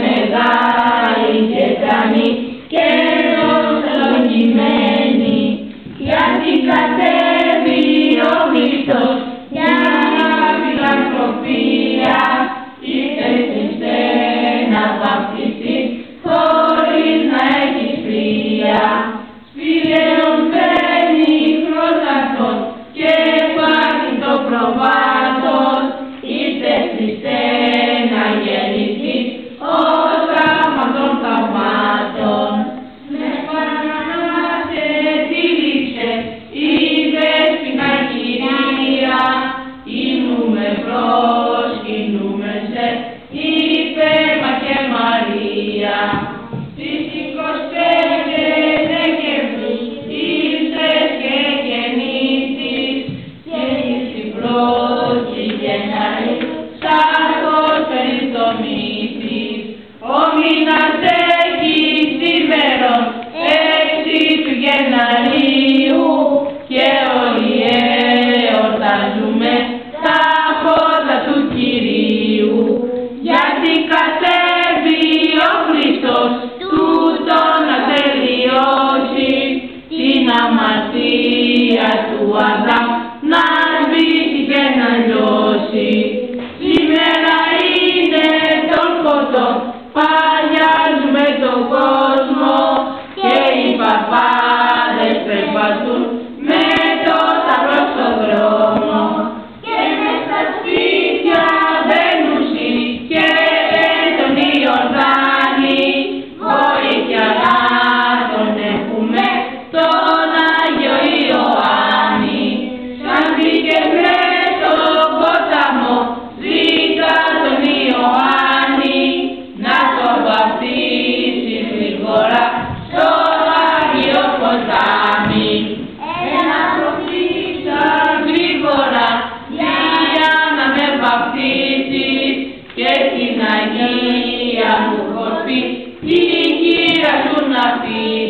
μεγάλη και τρανή και ευλογημένη, γιατί κατέβη ο Χριστός για φιλανθρωπία, ήρθε στην στένα βαπτιστή χωρίς να έχεις φρία. Σπήλαιον παίρνει χρονατών και πάθει το προβάτων, ήρθε στη στένα γεννηθείς ως γάμμα των θαυμάτων. Με παρανάσε τύλιξε η δέσποινα Κυρία, ήμουμε προσκυνούμε σε υπέρμα και Μαρία. Στις 25 Δεκεμβρίου ήρθες και γεννήθης και ήρθε η πρώτη Γενάρη σάκος περιτομήθης. Ο μήνας έχει σήμερον 6 του Γεναρίου και όλοι εορτάζουμε τα φώτα του Κυρίου, γιατί κατέβη ο Χριστός τούτο να τελειώσει την αμαρτία του Αδάμ, να σβήσει και να λιώσει. Σήμερα είναι των φωτών, παγιάζουμε τον κόσμο και οι παπάδες περπατούν με το σταυρό στον δρόμο και μες στα σπίτια μπαίνουσι και τον Ιορδάνη, βοήθεια να τον έχουμε τον Άγιο Ιωάννη. Σαν μπήκε μες στον ποταμό ζήτα τον Ιωάννη, να τον βαπτίσει γρήγορα στο Άγιο ποτάμι. Έλα προφήσα γρήγορα για να με βαπτίσεις και την Αγία μου κορφή την κύρα σου να πει.